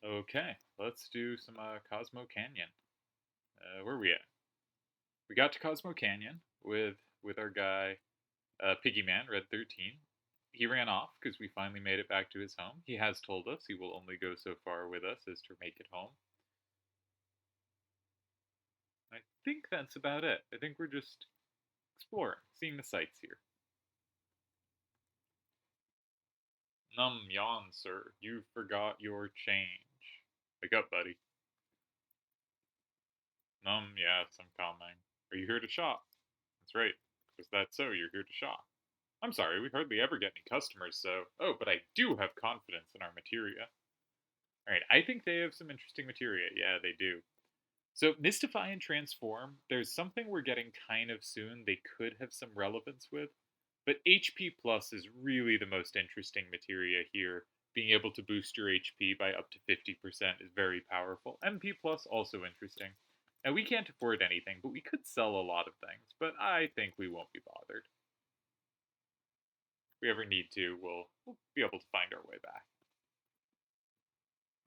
Okay, let's do some Cosmo Canyon. Where are we at? We got to Cosmo Canyon with our guy Piggy Man Red 13. He ran off because we finally made it back to his home. He has told us he will only go so far with us as to make it home. I think that's about it. I think we're just exploring, seeing the sights here. Yawn, sir. You forgot your change. Wake up, buddy. Yes, I'm coming. Are you here to shop? That's right. Is that so? You're here to shop. I'm sorry, we hardly ever get any customers, so. Oh, but I do have confidence in our materia. Alright, I think they have some interesting materia. Yeah, they do. So, Mystify and Transform, there's something we're getting kind of soon they could have some relevance with. But HP Plus is really the most interesting materia here. Being able to boost your HP by up to 50% is very powerful. MP Plus also interesting. Now, we can't afford anything, but we could sell a lot of things, but I think we won't be bothered. If we ever need to, we'll be able to find our way back.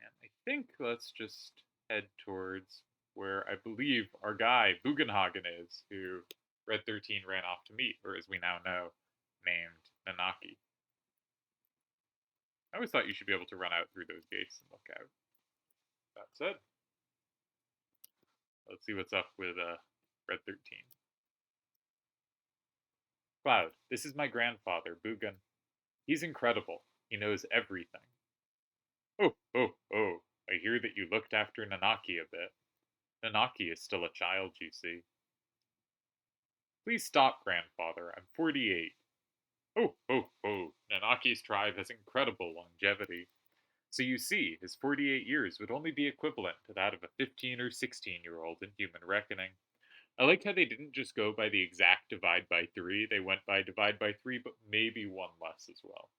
And I think let's just head towards where I believe our guy Bugenhagen is, who Red 13 ran off to meet, or as we now know, named Nanaki. I always thought you should be able to run out through those gates and look out. That said, let's see what's up with Red 13. Cloud, this is my grandfather, Bugen. He's incredible. He knows everything. Oh. I hear that you looked after Nanaki a bit. Nanaki is still a child, you see. Please stop, grandfather. I'm 48. Oh. Nanaki's tribe has incredible longevity. So you see, his 48 years would only be equivalent to that of a 15 or 16-year-old in human reckoning. I like how they didn't just go by the exact divide by 3, they went by divide by 3, but maybe one less as well.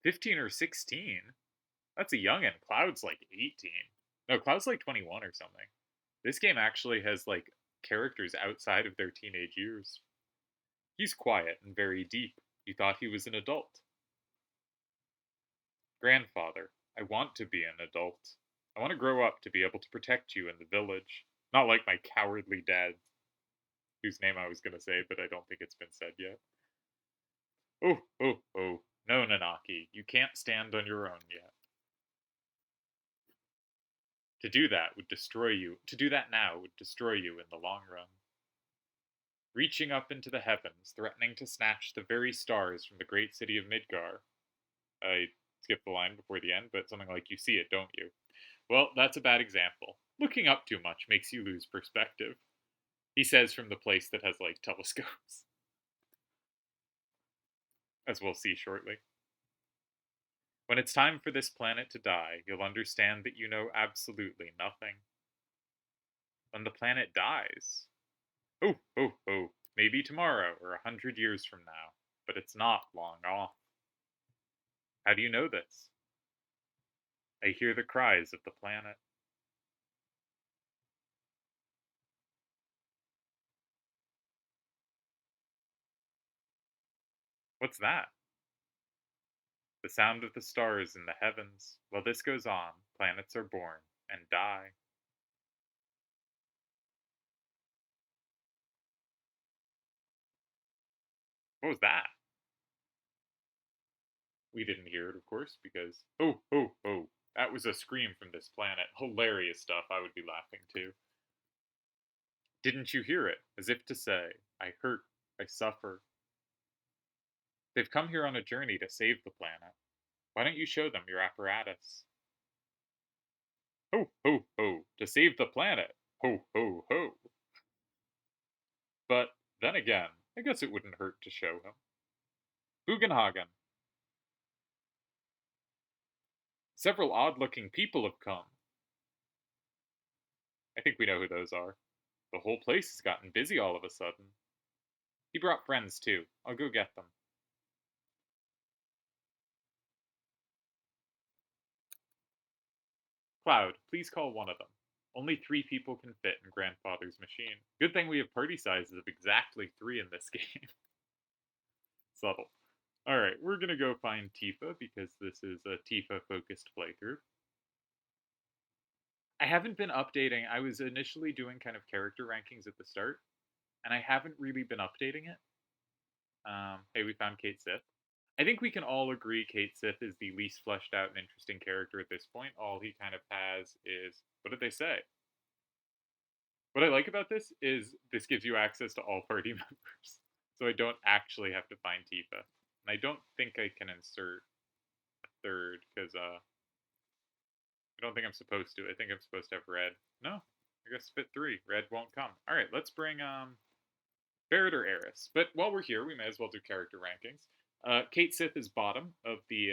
15 or 16? That's a youngin'. Cloud's like 18. No, Cloud's like 21 or something. This game actually has like characters outside of their teenage years. He's quiet and very deep. You thought he was an adult. Grandfather, I want to be an adult. I want to grow up to be able to protect you in the village. Not like my cowardly dad, whose name I was going to say, but I don't think it's been said yet. Oh. No, Nanaki, you can't stand on your own yet. To do that would destroy you. To do that now would destroy you in the long run. Reaching up into the heavens, threatening to snatch the very stars from the great city of Midgar. I skipped the line before the end, but something like, you see it, don't you? Well, that's a bad example. Looking up too much makes you lose perspective. He says from the place that has, like, telescopes. As we'll see shortly. When it's time for this planet to die, you'll understand that you know absolutely nothing. When the planet dies. Oh. Maybe tomorrow or 100 years from now, but it's not long off. How do you know this? I hear the cries of the planet. What's that? The sound of the stars in the heavens. While this goes on, planets are born and die. What was that? We didn't hear it, of course, because. Oh. That was a scream from this planet. Hilarious stuff. I would be laughing too. Didn't you hear it? As if to say, I hurt, I suffer. They've come here on a journey to save the planet. Why don't you show them your apparatus? Ho. To save the planet. Ho. But then again, I guess it wouldn't hurt to show him. Bugenhagen. Several odd-looking people have come. I think we know who those are. The whole place has gotten busy all of a sudden. He brought friends, too. I'll go get them. Cloud, please call one of them. Only 3 people can fit in Grandfather's machine. Good thing we have party sizes of exactly 3 in this game. Subtle. Alright, we're gonna go find Tifa because this is a Tifa-focused playthrough. I haven't been updating. I was initially doing kind of character rankings at the start, and I haven't really been updating it. Hey, we found Kate Sith. I think we can all agree Kate Sith is the least fleshed out and interesting character at this point. All he kind of has is, what did they say? What I like about this is this gives you access to all party members. So I don't actually have to find Tifa. And I don't think I can insert a third, because I don't think I'm supposed to. I think I'm supposed to have red. No, I guess fit 3. Red won't come. Alright, let's bring Barrett or Eris. But while we're here, we may as well do character rankings. Kate Sith is bottom of the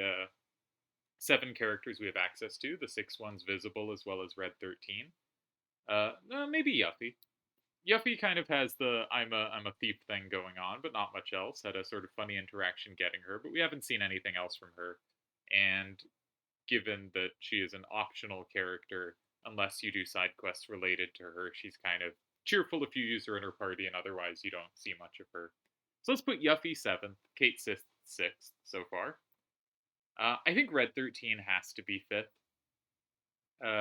7 characters we have access to. The 6 ones visible as well as Red 13. Maybe Yuffie. Yuffie kind of has the I'm a thief thing going on, but not much else. Had a sort of funny interaction getting her, but we haven't seen anything else from her. And given that she is an optional character, unless you do side quests related to her, she's kind of cheerful if you use her in her party, and otherwise you don't see much of her. So let's put Yuffie 7th, Kate Sith 6th so far. I think Red 13 has to be 5th.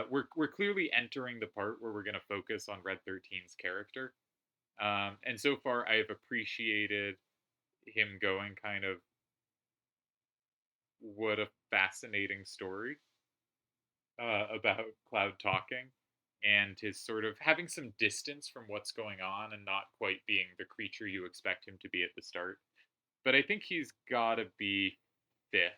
We're clearly entering the part where we're going to focus on Red 13's character. And so far, I have appreciated him going kind of, what a fascinating story about Cloud talking and his sort of having some distance from what's going on and not quite being the creature you expect him to be at the start. But I think he's got to be 5th.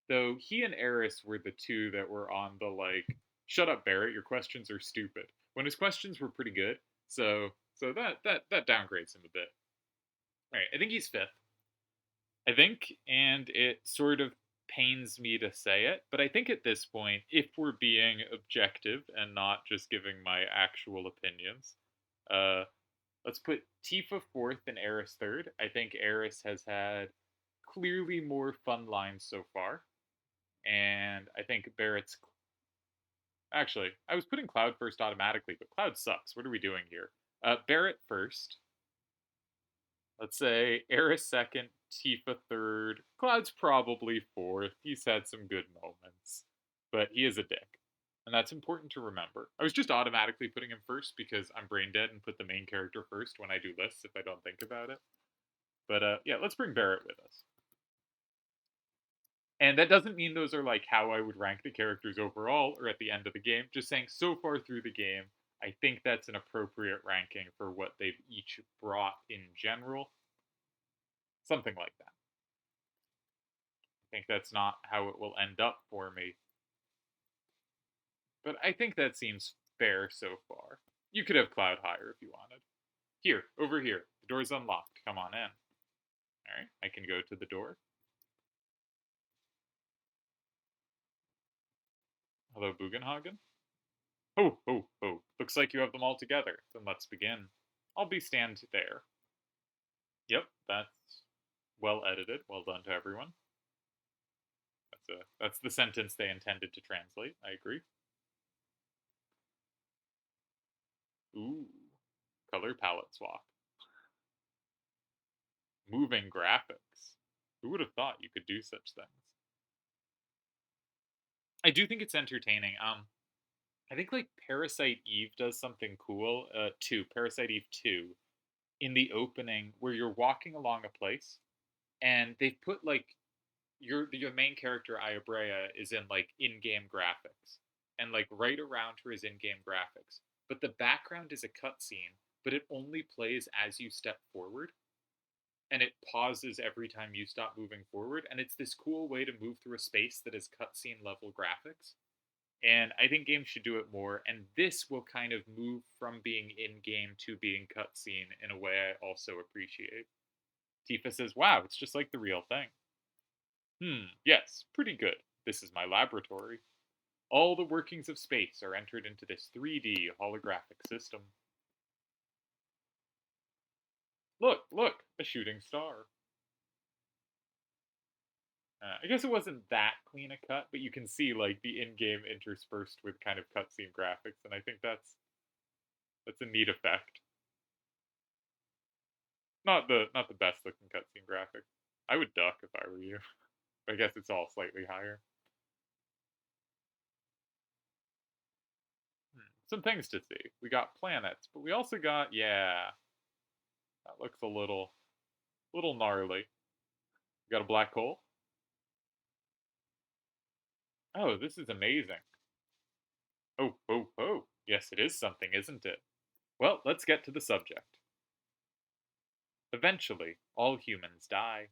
Though he and Eris were the two that were on the like, shut up, Barrett, your questions are stupid. When his questions were pretty good, so that downgrades him a bit. All right, I think he's 5th. I think, and it sort of pains me to say it, but I think at this point, if we're being objective and not just giving my actual opinions, uh, let's put Tifa 4th and Eris 3rd. I think Eris has had clearly more fun lines so far, and I think Barrett's. Actually, I was putting Cloud first automatically, but Cloud sucks. What are we doing here? Barrett first. Let's say Eris 2nd, Tifa 3rd. Cloud's probably 4th. He's had some good moments, but he is a dick. And that's important to remember. I was just automatically putting him first because I'm brain dead and put the main character first when I do lists if I don't think about it. But yeah, let's bring Barrett with us. And that doesn't mean those are like how I would rank the characters overall or at the end of the game. Just saying so far through the game, I think that's an appropriate ranking for what they've each brought in general. Something like that. I think that's not how it will end up for me. But I think that seems fair so far. You could have Cloud higher if you wanted. Here, over here. The door's unlocked. Come on in. Alright, I can go to the door. Hello, Bugenhagen? Oh, oh, oh. Looks like you have them all together. Then let's begin. I'll be stand there. Yep, that's well edited. Well done to everyone. That's the sentence they intended to translate. I agree. Ooh, color palette swap. Moving graphics. Who would have thought you could do such things? I do think it's entertaining. I think like Parasite Eve does something cool. Parasite Eve 2, in the opening where you're walking along a place, and they've put like your main character Ayabrea is in like in-game graphics, and like right around her is in-game graphics, but the background is a cutscene, but it only plays as you step forward, and it pauses every time you stop moving forward, and it's this cool way to move through a space that is cutscene level graphics. And I think games should do it more, and this will kind of move from being in-game to being cutscene in a way I also appreciate. Tifa says, wow, it's just like the real thing. Yes, pretty good. This is my laboratory. All the workings of space are entered into this 3D holographic system. Look, a shooting star. I guess it wasn't that clean a cut, but you can see like the in-game interspersed with kind of cutscene graphics, and I think that's a neat effect. Not the best looking cutscene graphic. I would duck if I were you. I guess it's all slightly higher. Some things to see. We got planets, but we also got, yeah, that looks a little gnarly. We got a black hole. Oh, this is amazing. Oh, oh, oh. Yes, it is something, isn't it? Well, let's get to the subject. Eventually, all humans die.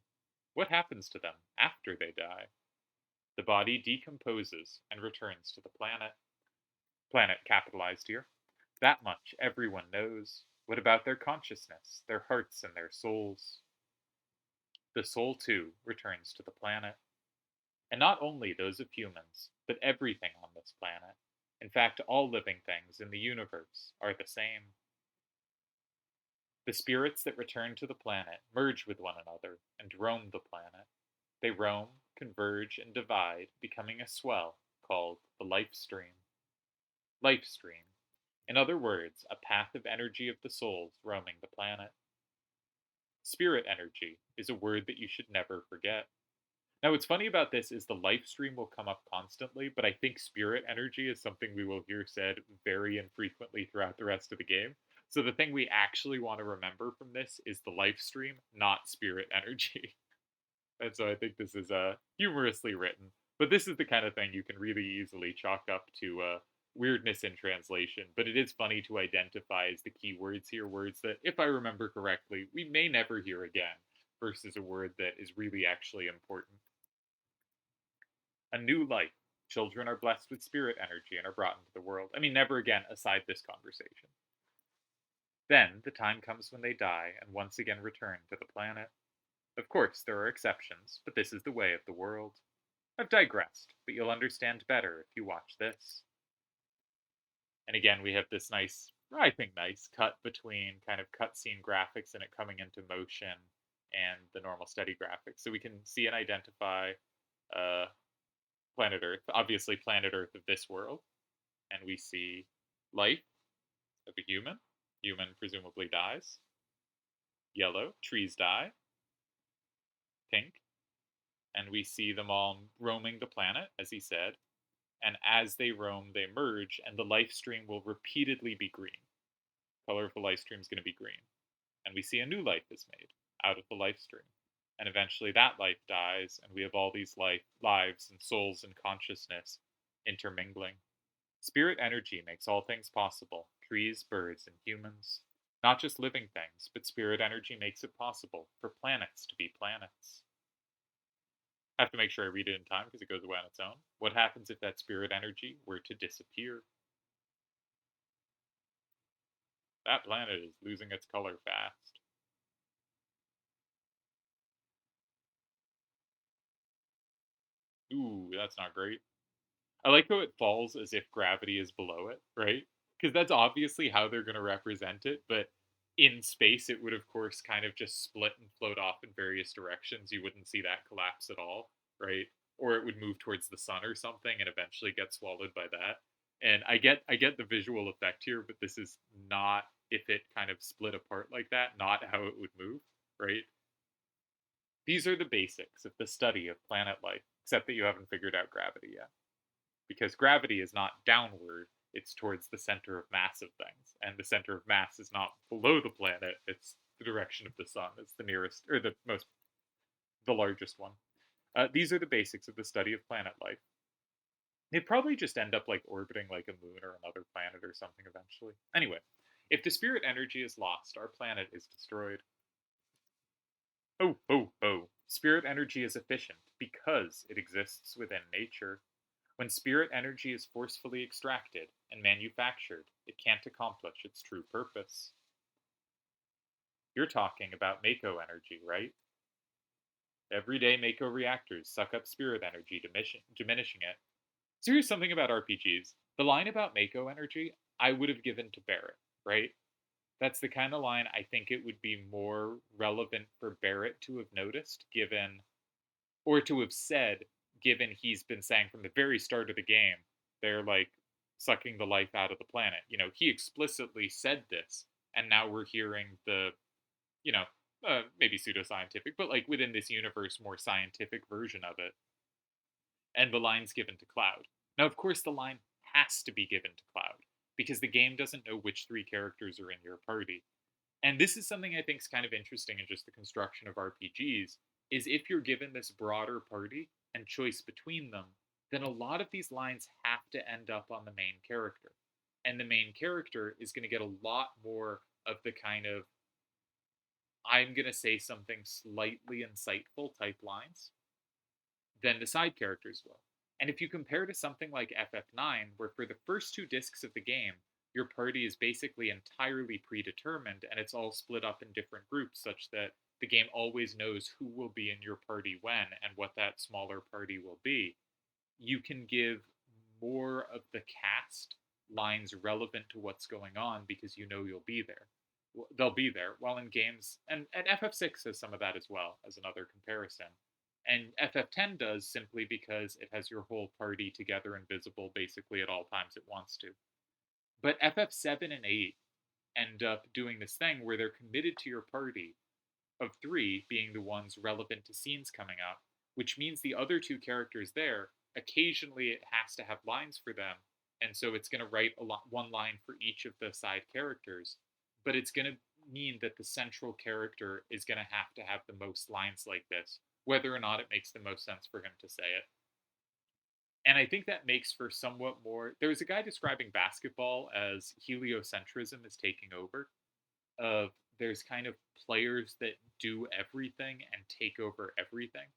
What happens to them after they die? The body decomposes and returns to the planet. Planet capitalized here. That much everyone knows. What about their consciousness, their hearts, and their souls? The soul, too, returns to the planet. And not only those of humans, but everything on this planet. In fact, all living things in the universe are the same. The spirits that return to the planet merge with one another and roam the planet. They roam, converge, and divide, becoming a swell called the life stream. Life stream. In other words, a path of energy of the souls roaming the planet. Spirit energy is a word that you should never forget. Now, what's funny about this is the life stream will come up constantly, but I think spirit energy is something we will hear said very infrequently throughout the rest of the game. So the thing we actually want to remember from this is the life stream, not spirit energy. And so I think this is humorously written. But this is the kind of thing you can really easily chalk up to weirdness in translation. But it is funny to identify as the key words here, words that, if I remember correctly, we may never hear again, versus a word that is really actually important. A new life. Children are blessed with spirit energy and are brought into the world. I mean, never again aside this conversation. Then the time comes when they die and once again return to the planet. Of course, there are exceptions, but this is the way of the world. I've digressed, but you'll understand better if you watch this. And again, we have this nice, I think nice, cut between kind of cutscene graphics and it coming into motion and the normal steady graphics. So we can see and identify planet Earth, obviously planet Earth of this world. And we see life of a human. Human presumably dies. Yellow, trees die. Pink, and we see them all roaming the planet, as he said. And as they roam, they merge, and the life stream will repeatedly be green. Color of the life stream is going to be green. And we see a new life is made out of the life stream. And eventually that life dies, and we have all these lives and souls and consciousness intermingling. Spirit energy makes all things possible, trees, birds, and humans. Not just living things, but spirit energy makes it possible for planets to be planets. I have to make sure I read it in time because it goes away on its own. What happens if that spirit energy were to disappear? That planet is losing its color fast. Ooh, that's not great. I like how it falls as if gravity is below it, right? Because that's obviously how they're going to represent it, but in space it would of course kind of just split and float off in various directions. You wouldn't see that collapse at all, right? Or it would move towards the sun or something and eventually get swallowed by that. And I get the visual effect here, but this is not, if it kind of split apart like that, not how it would move, right? These are the basics of the study of planet life, except that you haven't figured out gravity yet. Because gravity is not downward, it's towards the center of mass of things. And the center of mass is not below the planet, it's the direction of the sun. It's the nearest, or the largest one. These are the basics of the study of planet life. They'd probably just end up like orbiting like a moon or another planet or something eventually. Anyway, if the spirit energy is lost, our planet is destroyed. Oh, oh, oh. Spirit energy is efficient because it exists within nature. When spirit energy is forcefully extracted and manufactured, it can't accomplish its true purpose. You're talking about Mako energy, right? Everyday Mako reactors suck up spirit energy, diminishing it. So here's something about RPGs. The line about Mako energy, I would have given to Barrett, right? That's the kind of line I think it would be more relevant for Barrett to have noticed, given, or to have said, given he's been saying from the very start of the game, they're like sucking the life out of the planet. You know, he explicitly said this, and now we're hearing the, you know, maybe pseudoscientific, but like within this universe, more scientific version of it. And the line's given to Cloud. Now, of course, the line has to be given to Cloud because the game doesn't know which three characters are in your party. And this is something I think is kind of interesting in just the construction of RPGs, is if you're given this broader party and choice between them, then a lot of these lines have to end up on the main character. And the main character is going to get a lot more of the kind of, I'm going to say something slightly insightful type lines than the side characters will. And if you compare to something like FF9, where for the first two discs of the game, your party is basically entirely predetermined and it's all split up in different groups such that the game always knows who will be in your party when and what that smaller party will be, you can give more of the cast lines relevant to what's going on because you know you'll be there. They'll be there. While in games, and FF6 has some of that as well as another comparison. And FF10 does simply because it has your whole party together and visible basically at all times it wants to. But FF7 and 8 end up doing this thing where they're committed to your party, of three being the ones relevant to scenes coming up, which means the other two characters there, occasionally it has to have lines for them. And so it's going to write one line for each of the side characters, but it's going to mean that the central character is going to have the most lines like this, whether or not it makes the most sense for him to say it. And I think that makes for somewhat more. There was a guy describing basketball as heliocentrism is taking over. Of there's kind of players that do everything and take over everything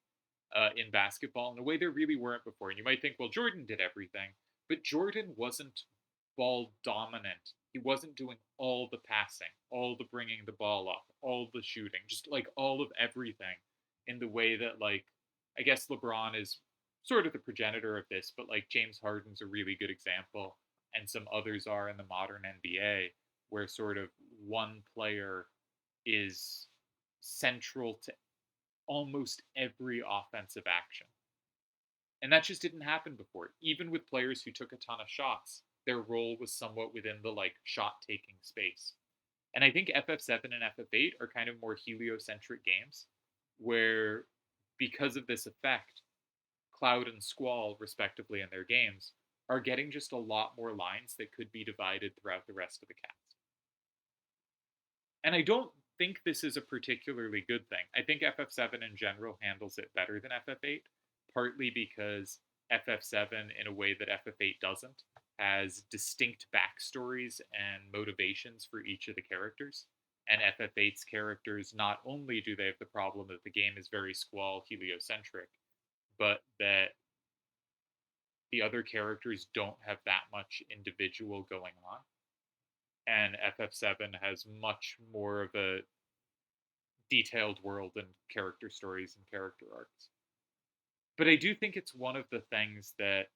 in basketball in a way there really weren't before. And you might think, well, Jordan did everything, but Jordan wasn't ball dominant. He wasn't doing all the passing, all the bringing the ball up, all the shooting, just like all of everything in the way that, like, I guess LeBron is sort of the progenitor of this, but like James Harden's a really good example, and some others are in the modern NBA, where sort of one player is central to almost every offensive action. And that just didn't happen before. Even with players who took a ton of shots, their role was somewhat within the like shot taking space. And I think FF7 and FF8 are kind of more heliocentric games where, because of this effect, Cloud and Squall, respectively, in their games, are getting just a lot more lines that could be divided throughout the rest of the cast. And I don't think this is a particularly good thing. I think FF7 in general handles it better than FF8, partly because FF7, in a way that FF8 doesn't, has distinct backstories and motivations for each of the characters. And FF8's characters, not only do they have the problem that the game is very Squall heliocentric, but that the other characters don't have that much individual going on. And FF7 has much more of a detailed world and character stories and character arcs. But I do think it's one of the things that,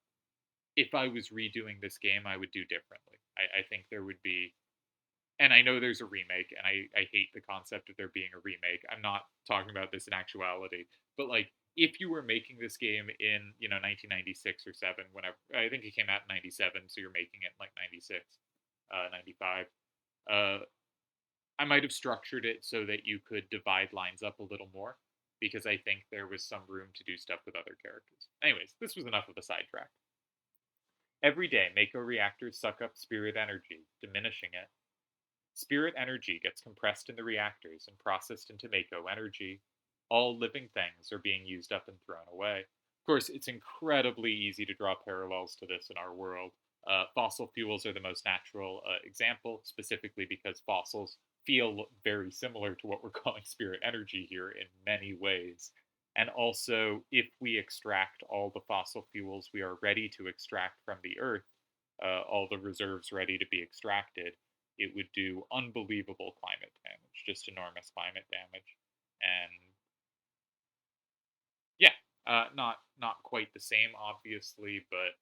if I was redoing this game, I would do differently. I think there would be, and I know there's a remake, and I hate the concept of there being a remake. I'm not talking about this in actuality, but like, if you were making this game in 1996 or 7, whenever, I think it came out in 97, so you're making it in like 96, 95. I might have structured it so that you could divide lines up a little more, because I think there was some room to do stuff with other characters. Anyways, this was enough of a sidetrack. Every day, Mako reactors suck up spirit energy, diminishing it. Spirit energy gets compressed in the reactors and processed into Mako energy. All living things are being used up and thrown away. Of course, it's incredibly easy to draw parallels to this in our world. Fossil fuels are the most natural example, specifically because fossils feel very similar to what we're calling spirit energy here in many ways. And also, if we extract all the fossil fuels we are ready to extract from the Earth, all the reserves ready to be extracted, it would do unbelievable climate damage, just enormous climate damage. And yeah, not quite the same, obviously, but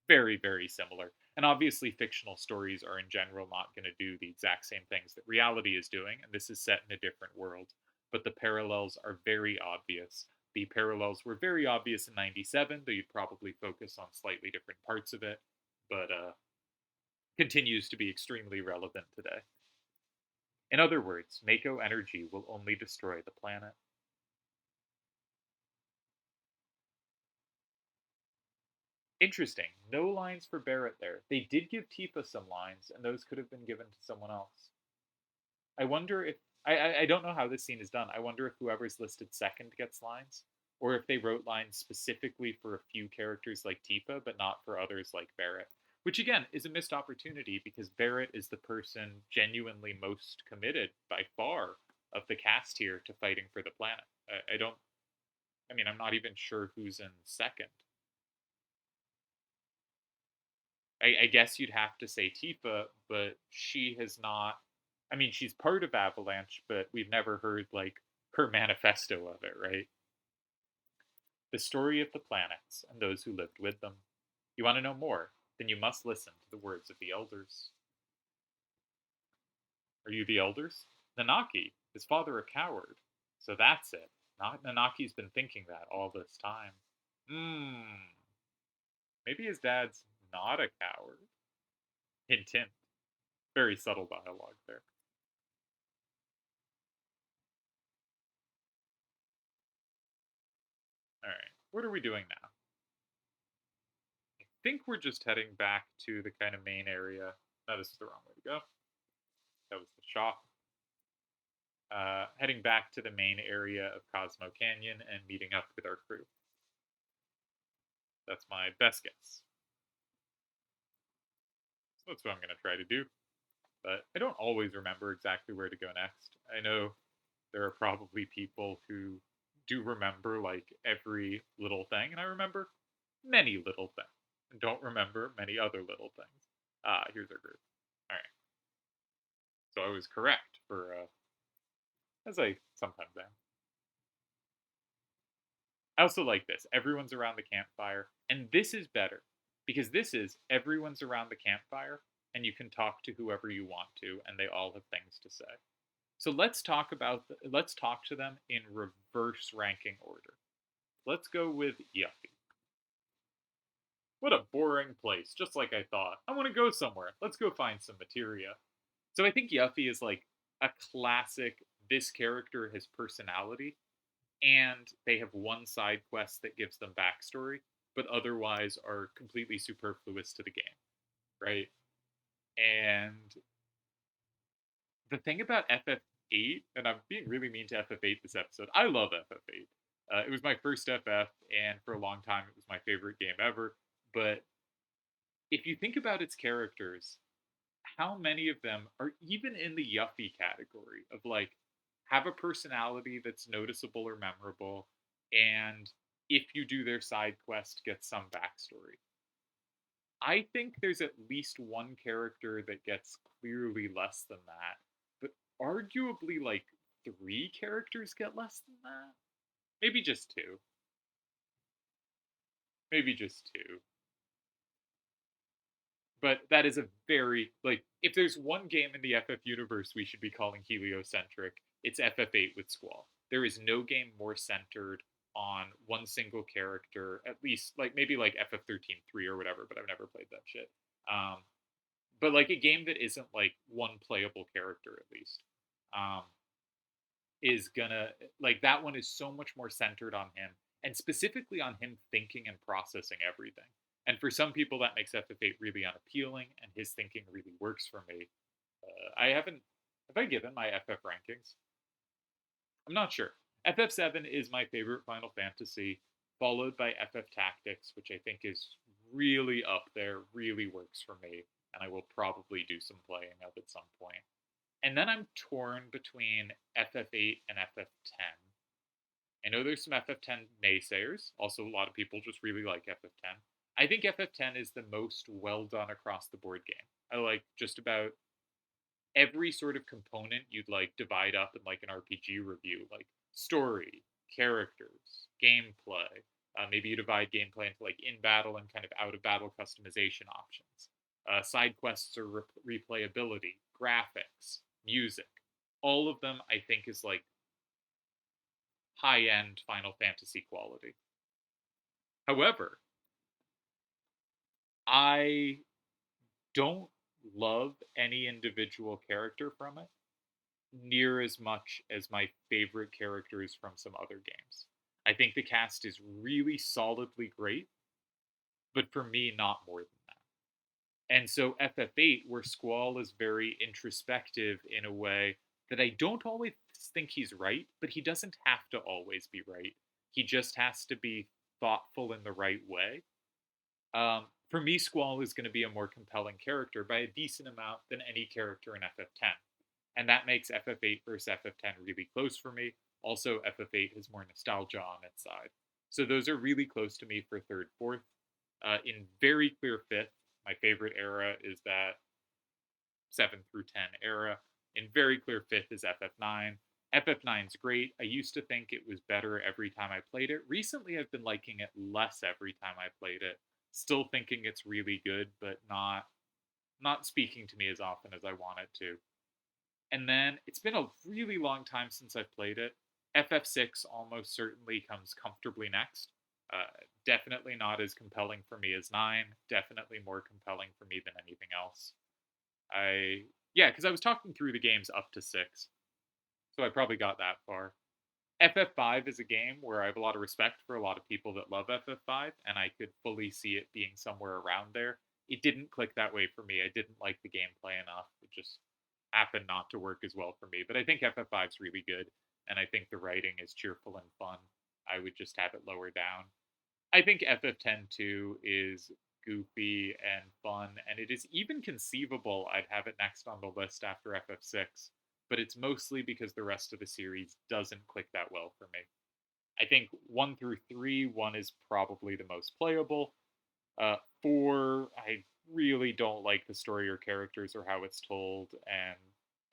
very, very similar. And obviously, fictional stories are in general not going to do the exact same things that reality is doing, and this is set in a different world. But the parallels are very obvious. The parallels were very obvious in 97, though you'd probably focus on slightly different parts of it, but continues to be extremely relevant today. In other words, Mako energy will only destroy the planet. Interesting. No lines for Barrett there. They did give Tifa some lines, and those could have been given to someone else. I wonder if I don't know how this scene is done. I wonder if whoever's listed second gets lines, or if they wrote lines specifically for a few characters like Tifa, but not for others like Barrett. Which again is a missed opportunity because Barrett is the person genuinely most committed by far of the cast here to fighting for the planet. I don't. I mean, I'm not even sure who's in second. I guess you'd have to say Tifa, but she has not. I mean, she's part of Avalanche, but we've never heard like her manifesto of it, right? The story of the planets and those who lived with them. You want to know more? Then you must listen to the words of the elders. Are you the elders? Nanaki, his father a coward. So that's it. Not Nanaki's been thinking that all this time. Maybe his dad's not a coward. Hint, hint. Very subtle dialogue there. All right, what are we doing now? I think we're just heading back to the kind of main area. No, this is the wrong way to go. That was the shop. Heading back to the main area of Cosmo Canyon and meeting up with our crew. That's my best guess. So that's what I'm going to try to do. But I don't always remember exactly where to go next. I know there are probably people who do remember like every little thing, and I remember many little things, and don't remember many other little things. Here's our group. All right. So I was correct for, as I sometimes am. I also like this. Everyone's around the campfire, and this is better because this is everyone's around the campfire, and you can talk to whoever you want to, and they all have things to say. So let's talk to them in reverse ranking order. Let's go with Yuffie. What a boring place, just like I thought. I want to go somewhere. Let's go find some materia. So I think Yuffie is like a classic. This character has personality, and they have one side quest that gives them backstory, but otherwise are completely superfluous to the game, right? And the thing about FF8, and I'm being really mean to FF8 this episode, I love FF8. It was my first FF, and for a long time, it was my favorite game ever. But if you think about its characters, how many of them are even in the Yuffie category of like have a personality that's noticeable or memorable, and if you do their side quest, get some backstory? I think there's at least one character that gets clearly less than that, but arguably like three characters get less than that. Maybe just two. Maybe just two. But that is a very like if there's one game in the FF universe we should be calling heliocentric, it's FF8 with Squall. There is no game more centered on one single character, at least like maybe like FF13 3 or whatever, but I've never played that shit. Um, but like a game that isn't like one playable character at least. Um, is gonna like that one is so much more centered on him and specifically on him thinking and processing everything. And for some people, that makes FF8 really unappealing, and his thinking really works for me. I haven't. Have I given my FF rankings? I'm not sure. FF7 is my favorite Final Fantasy, followed by FF Tactics, which I think is really up there, really works for me, and I will probably do some playing of at some point. And then I'm torn between FF8 and FF10. I know there's some FF10 naysayers. Also, a lot of people just really like FF10. I think FF10 is the most well done across the board game. I like just about every sort of component you'd like divide up in like an RPG review, like story, characters, gameplay. Maybe you divide gameplay into like in battle and kind of out of battle customization options. Side quests or replayability, graphics, music. All of them, I think, is like high end Final Fantasy quality. However, I don't love any individual character from it. near as much as my favorite characters from some other games. I think the cast is really solidly great, but for me, not more than that. And so FF8, where Squall is very introspective in a way that I don't always think he's right, but he doesn't have to always be right. He just has to be thoughtful in the right way. For me, Squall is going to be a more compelling character by a decent amount than any character in FF10. And that makes FF8 versus FF10 really close for me. Also, FF8 has more nostalgia on its side. So those are really close to me for third, fourth. In very clear fifth, my favorite era is that 7 through 10 era. In very clear fifth is FF9. FF9's great. I used to think it was better every time I played it. Recently, I've been liking it less every time I played it. Still thinking it's really good, but not speaking to me as often as I want it to. And then it's been a really long time since I've played it. FF6 almost certainly comes comfortably next. Definitely not as compelling for me as 9. Definitely more compelling for me than anything else. Yeah, because I was talking through the games up to 6, so I probably got that far. FF5 is a game where I have a lot of respect for a lot of people that love FF5, and I could fully see it being somewhere around there. It didn't click that way for me. I didn't like the gameplay enough. It just happened not to work as well for me. But I think FF5 is really good, and I think the writing is cheerful and fun. I would just have it lower down. I think FF10 too is goofy and fun, and it is even conceivable I'd have it next on the list after FF6, but it's mostly because the rest of the series doesn't click that well for me. I think 1 through 3, 1 is probably the most playable. 4, I really don't like the story or characters or how it's told, and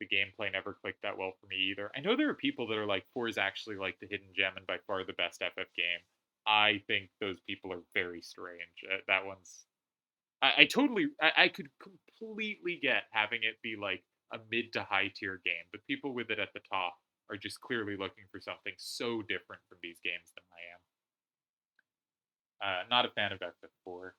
the gameplay never clicked that well for me either. I know there are people that are like, 4 is actually like the hidden gem and by far the best FF game. I think those people are very strange. That one's. I totally. I could completely get having it be like a mid to high tier game, but people with it at the top are just clearly looking for something so different from these games than I am. Not a fan of FF4.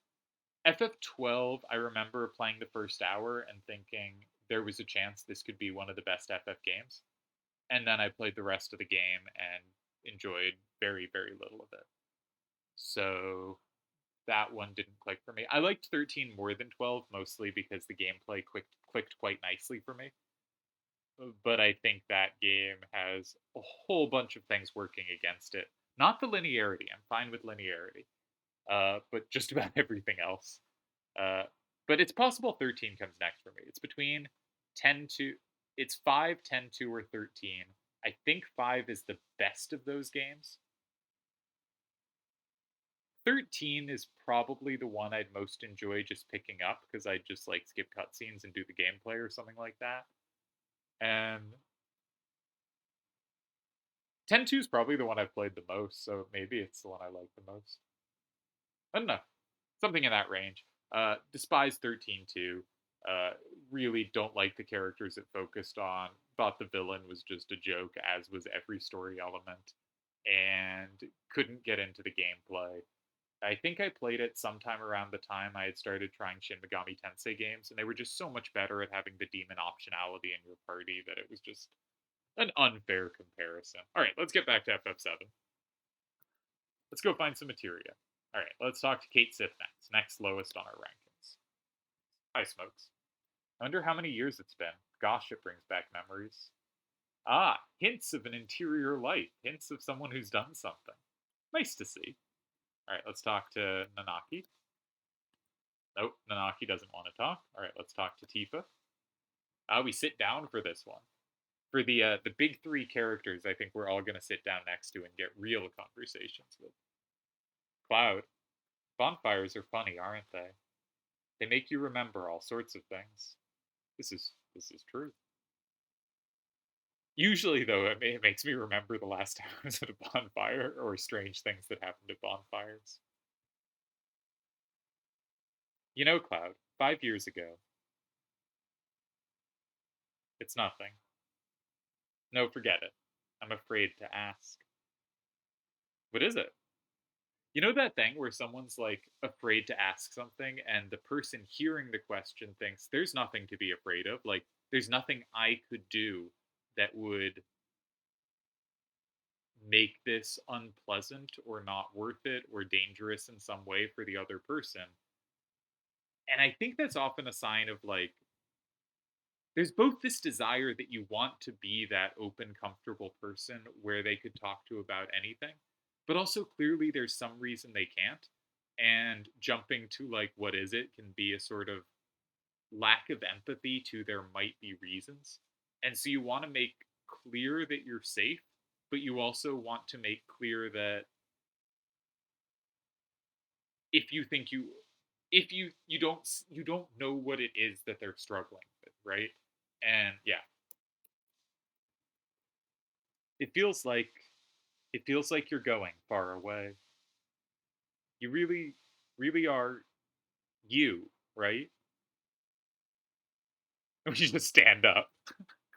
FF12, I remember playing the first hour and thinking there was a chance this could be one of the best FF games. And then I played the rest of the game and enjoyed very, very little of it. So that one didn't click for me. I liked 13 more than 12, mostly because the gameplay clicked quite nicely for me. But I think that game has a whole bunch of things working against it. Not the linearity. I'm fine with linearity. But just about everything else. Uh, but it's possible 13 comes next for me. It's between 10 to. It's 5, 10, 2, or 13. I think 5 is the best of those games. 13 is probably the one I'd most enjoy just picking up because I just like skip cutscenes and do the gameplay or something like that. And 10-2 is probably the one I've played the most, so maybe it's the one I like the most. I don't know. Something in that range. Despise 13 too. Really don't like the characters it focused on. Thought the villain was just a joke, as was every story element. And couldn't get into the gameplay. I think I played it sometime around the time I had started trying Shin Megami Tensei games, and they were just so much better at having the demon optionality in your party that it was just an unfair comparison. All right, let's get back to FF7. Let's go find some materia. All right, let's talk to Kate Sith next lowest on our rankings. Hi, Smokes. I wonder how many years it's been. Gosh, it brings back memories. Ah, hints of an interior life, hints of someone who's done something. Nice to see. All right, let's talk to Nanaki. Nope, Nanaki doesn't want to talk. All right, let's talk to Tifa. We sit down for this one. For the big three characters, I think we're all going to sit down next to and get real conversations with. Cloud. Bonfires are funny, aren't they? They make you remember all sorts of things. This is true. Usually, though, it makes me remember the last time I was at a bonfire or strange things that happened at bonfires. You know, Cloud, 5 years ago. It's nothing. No, forget it. I'm afraid to ask. What is it? You know that thing where someone's like afraid to ask something and the person hearing the question thinks there's nothing to be afraid of, like there's nothing I could do that would make this unpleasant or not worth it or dangerous in some way for the other person. And I think that's often a sign of like there's both this desire that you want to be that open, comfortable person where they could talk to about anything, but also clearly there's some reason they can't. And jumping to like, what is it, can be a sort of lack of empathy to there might be reasons. And so you want to make clear that you're safe, but you also want to make clear that if you think you if you don't know what it is that they're struggling with, right? And yeah, it feels like it feels like you're going far away. You really are you, right? We just stand up.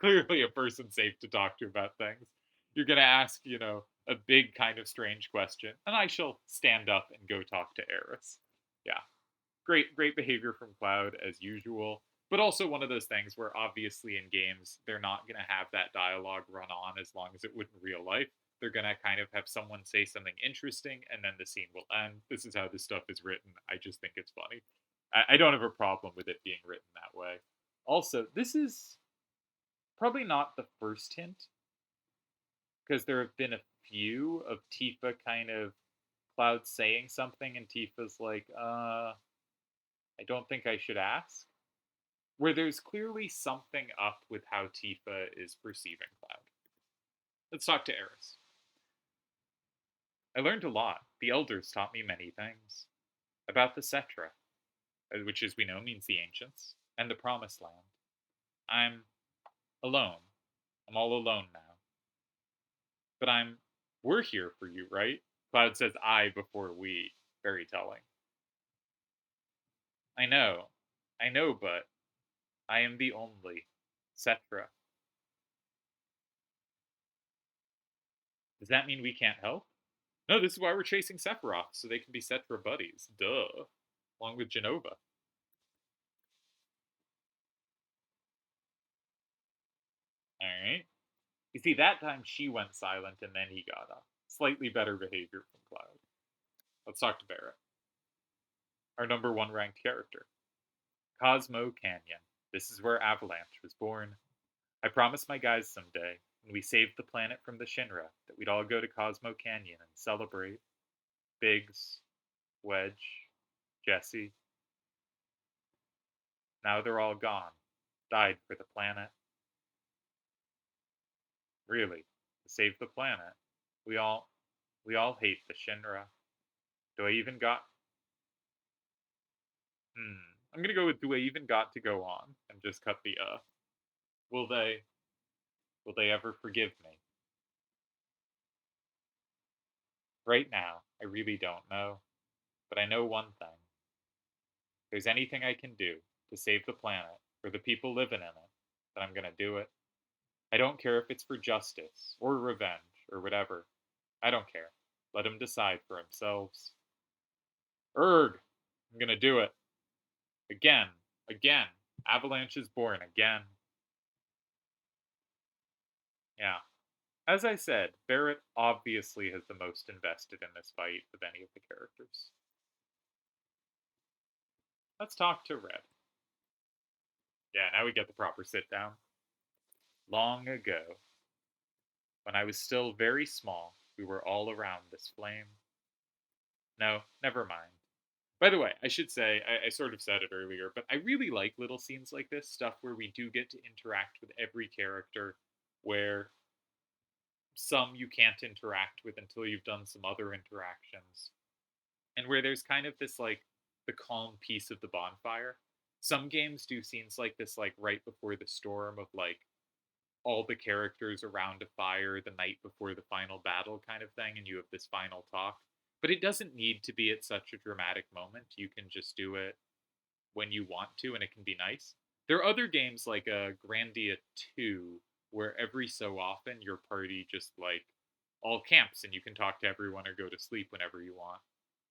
Clearly a person safe to talk to about things. You're gonna ask, a big kind of strange question, and I shall stand up and go talk to Eris. Yeah. Great behavior from Cloud as usual, but also one of those things where obviously in games they're not going to have that dialogue run on as long as it would in real life. They're going to kind of have someone say something interesting and then the scene will end. This is how this stuff is written. I just think it's funny. I don't have a problem with it being written that way. Also, this is probably not the first hint because there have been a few of Tifa kind of Cloud saying something and Tifa's like, I don't think I should ask. Where there's clearly something up with how Tifa is perceiving Cloud. Let's talk to Eris. I learned a lot. The elders taught me many things. About the Cetra, which as we know means the ancients, and the Promised Land. I'm alone. I'm all alone now. But we're here for you, right? Cloud says I before we. Very telling. I know. I know, but I am the only Cetra. Does that mean we can't help? No, this is why we're chasing Sephiroth, so they can be Cetra buddies. Duh. Along with Genova. Alright. You see, that time she went silent and then he got up. Slightly better behavior from Cloud. Let's talk to Barrett. Our number one ranked character. Cosmo Canyon. This is where Avalanche was born. I promised my guys someday, when we saved the planet from the Shinra, that we'd all go to Cosmo Canyon and celebrate. Biggs, Wedge, Jesse. Now they're all gone. Died for the planet. Really, to save the planet. We all hate the Shinra. Do I even got I'm gonna go with do I even got to go on and just cut the Will they ever forgive me? Right now, I really don't know. But I know one thing. If there's anything I can do to save the planet or the people living in it, then I'm gonna do it. I don't care if it's for justice or revenge or whatever. I don't care. Let them decide for themselves. Erg! I'm gonna do it. Again. Again. Avalanche is born again. Yeah. As I said, Barrett obviously has the most invested in this fight of any of the characters. Let's talk to Red. Yeah, now we get the proper sit down. Long ago, when I was still very small, we were all around this flame. No, never mind. By the way, I should say, I sort of said it earlier, but I really like little scenes like this, stuff where we do get to interact with every character, where some you can't interact with until you've done some other interactions, and where there's kind of this, like, the calm peace of the bonfire. Some games do scenes like this, like, right before the storm, of, like, all the characters around a fire the night before the final battle kind of thing, and you have this final talk. But it doesn't need to be at such a dramatic moment. You can just do it when you want to, and it can be nice. There are other games like Grandia 2, where every so often your party just like all camps and you can talk to everyone or go to sleep whenever you want.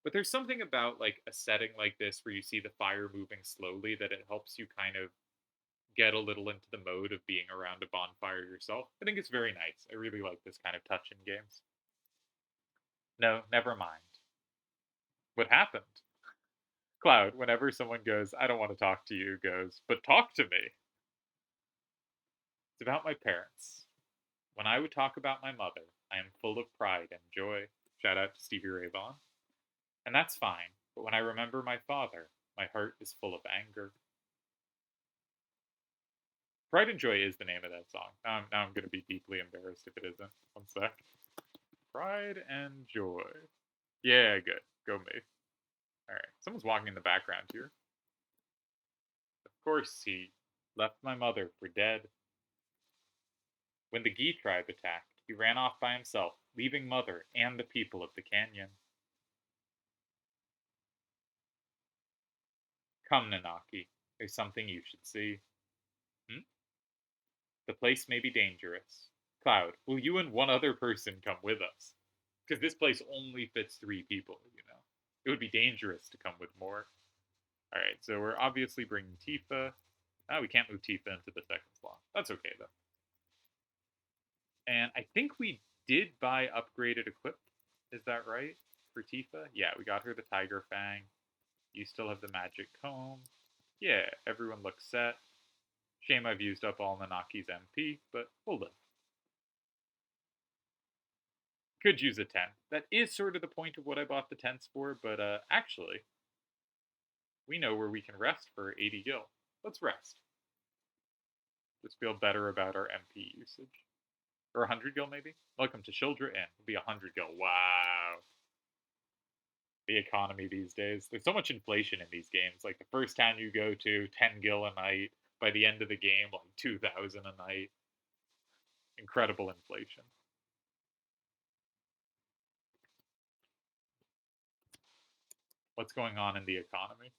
But there's something about like a setting like this where you see the fire moving slowly that it helps you kind of get a little into the mode of being around a bonfire yourself. I think it's very nice. I really like this kind of touch in games. No, never mind. What happened? Cloud, whenever someone goes, I don't want to talk to you, goes, but talk to me. It's about my parents. When I would talk about my mother, I am full of pride and joy. Shout out to Stevie Ray Vaughan. And that's fine, but when I remember my father, my heart is full of anger. Pride and Joy is the name of that song. Now I'm going to be deeply embarrassed if it isn't. One sec. Pride and Joy. Yeah, good. Go me. Alright, someone's walking in the background here. Of course, he left my mother for dead. When the Gi tribe attacked, he ran off by himself, leaving mother and the people of the canyon. Come, Nanaki, there's something you should see. The place may be dangerous. Cloud, will you and one other person come with us? Because this place only fits 3 people, you know. It would be dangerous to come with more. Alright, so we're obviously bringing Tifa. We can't move Tifa into the second slot. That's okay, though. And I think we did buy upgraded equip. Is that right? For Tifa? Yeah, we got her the Tiger Fang. You still have the Magic Comb. Yeah, everyone looks set. Shame I've used up all Nanaki's MP, but we'll live. Could use a 10. That is sort of the point of what I bought the 10s for, but actually, we know where we can rest for 80 gil. Let's rest. Just feel better about our MP usage. Or 100 gil, maybe? Welcome to Shildra Inn. It'll be 100 gil. Wow. The economy these days. There's so much inflation in these games. Like, the first town you go to, 10 gil a night. By the end of the game, like 2,000 a night. Incredible inflation. What's going on in the economy?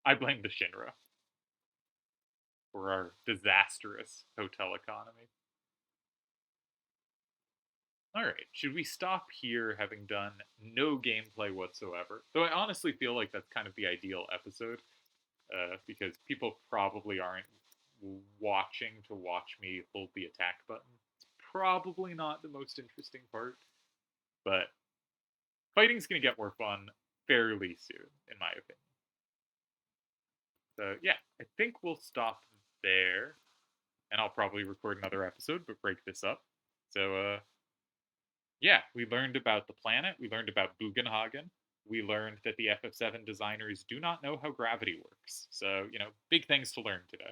I blame the Shinra for our disastrous hotel economy. Alright, should we stop here having done no gameplay whatsoever? Though I honestly feel like that's kind of the ideal episode, because people probably aren't watching to watch me hold the attack button. It's probably not the most interesting part, but fighting's going to get more fun fairly soon, in my opinion. So yeah, I think we'll stop there, and I'll probably record another episode, but break this up. So yeah, we learned about the planet, we learned about Bugenhagen, we learned that the FF7 designers do not know how gravity works. So, you know, big things to learn today.